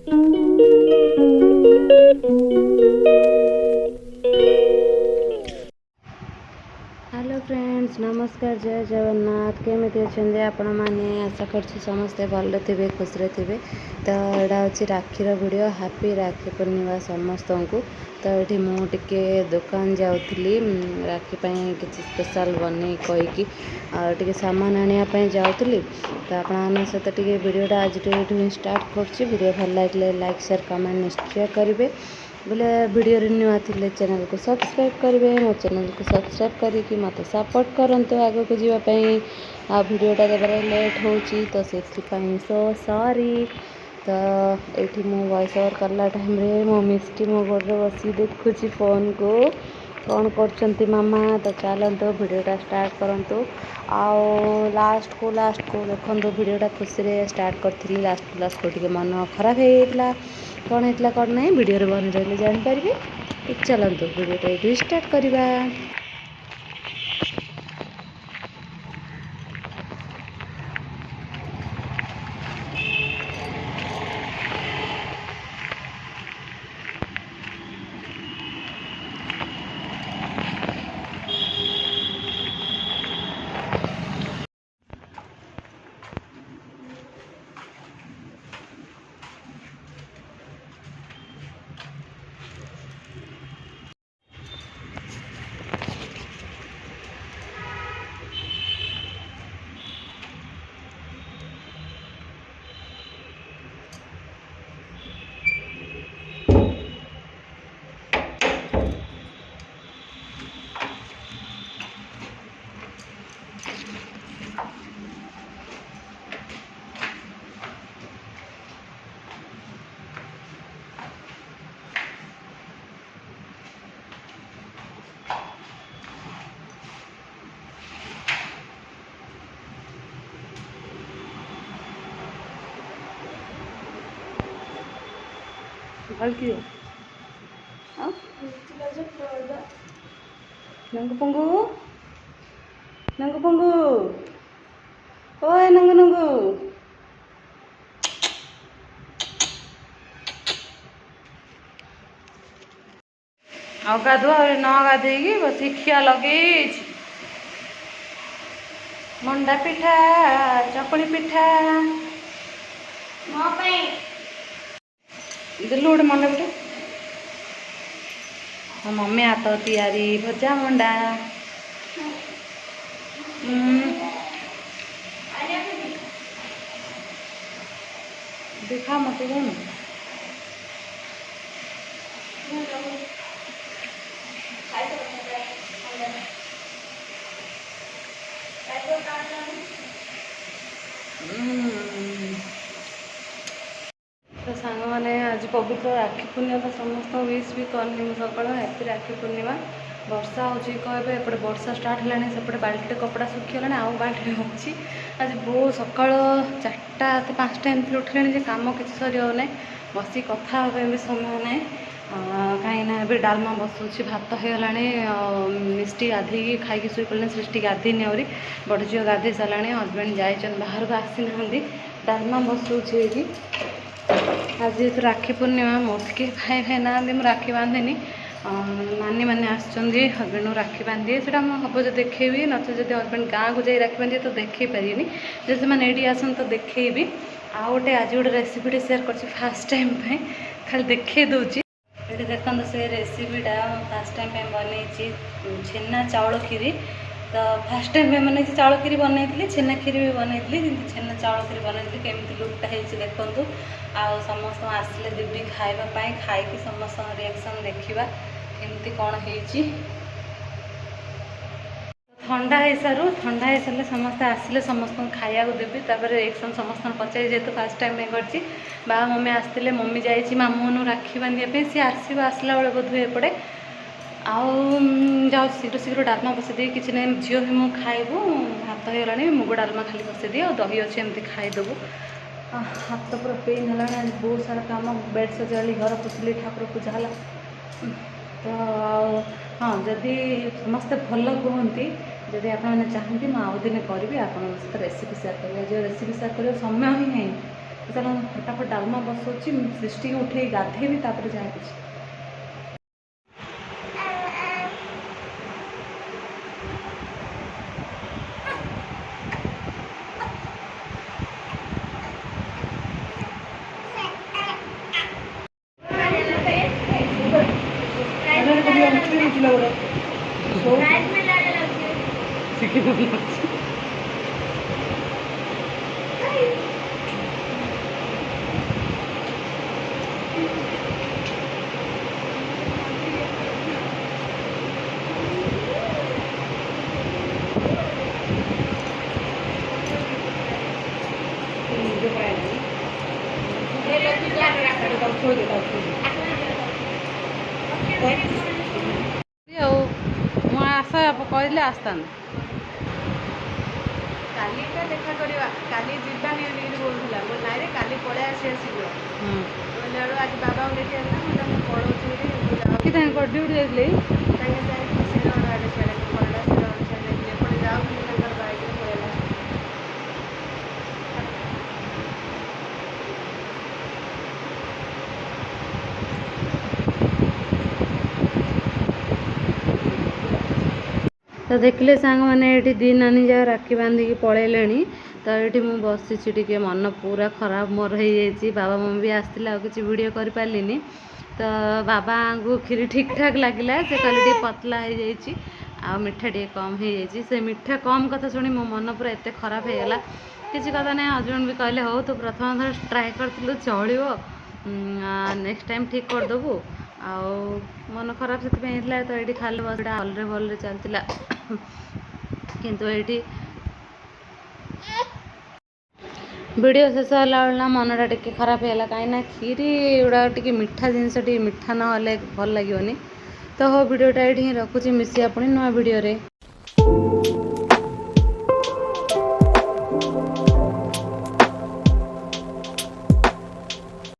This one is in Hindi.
हेलो फ्रेंड्स, नमस्कार, जय जगन्नाथ। केमिति अच्छे आपण मैंने? आशा करछि समस्ते भल थे, खुशी थे। तो यहाँ हूँ राखीर वीडियो। हैप्पी राखी पूर्णिमा समस्त को। तो ये मुझे दुकान जाऊँगी राखी किसी स्पेशल बन कहीकि टे सामान आने जाऊँगी। तो आपण सहित टे वीडियोटा आज ये स्टार्ट कर भल लगे लाइक शेयर कमेंट निश्चय करेंगे। बोले वीडियो नुआ थे चैनल को सब्सक्राइब करेंगे। मो चैनल को सब्सक्राइब करके मत सपोर्ट करंतु आगे को जीवाई। आ वीडियोटा देवे लेट होची तो से सॉरी। तो ये मो वॉइस ओवर कला टाइम रे मो मिस्टी मो गोड़े बसी देखुची फोन को कौन कर मामा। तो चलते वीडियोटा स्टार्ट करूँ। आउ लास्ट को देखो वीडियोटा खुशी स्टार्ट करी। लास्ट को मन खराब होता कौन होता कौन ना वीडियो बन रही जानीपारे। तो चलते वीडियोटा ये स्टार्ट करवा। Valkyrie. Huh? Nanggu punggu. Nanggu punggu. Oi, nanggu. ଆଉ ଗାଧୁଆ ନ ଗାଧେଇକି ବସି ଖିଆ ଲଗେଇଛି। ମଣ୍ଡା ପିଠା, ଚକୁଳି ପିଠା ମୋ ପାଇଁ ଦେଲୁ ଗୋଟେ ମଣ୍ଡା ପିଠା। ମୋ ମମି ହାତ ତିଆରି ଭଜା ମଣ୍ଡା। ଦେଖା ମତେ କଣ तो सांग मैंने आज पवित्र राखी पूर्णिमा समस्त विश भी करनी सकाल हैप्पी राखी पूर्णिमा। वर्षा होची कहबे एपटे वर्षा स्टार्ट है सेपटे बाल्टी कपड़ा सुखीगला आउ बाल्टी होची। आज बहुत सकाल 4टा 5टा एमती उठिले कम किसी सर बस कथा भी समय ना कहीं डालमा बसुची भात होगा। मिष्टी गाधे खाई शुई पड़े सृष्टि गाधेनी आहरी बड़ झील गाधे सारा हजबैंड जाइए बाहर को आसी ना डालमा बसुची। आज जेहतु राखी पूर्णिमा मत कि भाई भाई ना राखी बांधेनी नानी मैंने आसछंदी हजबैंड राखी बांधे से हम जो देखेबी नचे जब हजबैंड गाँव को जाई राखी बांधे तो देखे पारिनी जब से मैंने ये आसन तो देखेबी। आ गोटे आज गोटे रेसिपीटे सेयार कर फास्ट टाइम खाली देखे दूची। ये देखो से रेसिपीटा फास्ट टाइम बनई छेना चाउल खीरी। तो फास्ट टाइम मैंने चाउल खीरी बनई छेना खीरी भी बनई छेना चाउल खीरी बनई केमती लुकटा है देखु। आउ समस्त आसिले देवी खावाई खाई समस्त रिएक्शन देखा केमती कौन है। ठंडा हो सारे समस्ते आसिले समस्त खाया देवी रिएक्शन समस्त पचारि जेहतु फास्ट टाइम कर बा मम्मी आसते मम्मी जाइए मामू राखी बांधे सी आसो आसला बेले बोधे एपटे जाओ शीघ्र शीघ्र डालमा बसई किसी ना झील भी मुझे खाइबू भात होगा मुग डालमा खाली बसई और दही अच्छे एमती खाईदेबू। हाथ पूरा पेन है बहुत सारा कम बेड सजाली घर पुछली ठाकुर पूजा है। तो हाँ जदि समस्ते भल कहती जदि आपने चाहती मुझे आउ दिन करी आप रेसिपी सेयार करेंगे जो रेसिपी सेयार कर समय ही नहीं चलो फटाफट डालमा बसौची सृष्टि को उठे गाधेबी तापर जाए कुछ कहले आस्तान काली देखा करवा काली जीवानी बोलूला नाई काली पड़े आसी शीघ्र बोले आज बाबा लेके पड़ोसी कि ड्यूटी जाइए तो देखले सांग मैंने ये दी नानी जा राखी बांधिकी पलैले तो ये मुझे बसी टे मन पूरा खराब मोर हो बाबा मम्मी भी आसते आ कि वीडियो कर पार्लिनी तो बाबा को खीरी ठीक ठाक लगिला से कहले टे पतला हो जाइए आ मिठा टे कम हो जाइए से मिठा कम कथा शुणी मो मन पूरा एत खराब हो गला किसी कथा ना हजबैंड भी कहले हो तो प्रथम थर ट्राए कर चलो नेक्स्ट टाइम ठीक करदेबू आ मन खराब से तो ये खाली बस हल्रे भल्रे चलता किंतु ये वीडियो शेष है मनटा टी खराब है कहीं खीरी गुड़ा टी मीठा जिनस टी मीठा ना भल लगे तो हो वीडियोटा ये रखुची मिसी अपनी नुआ वीडियो रे।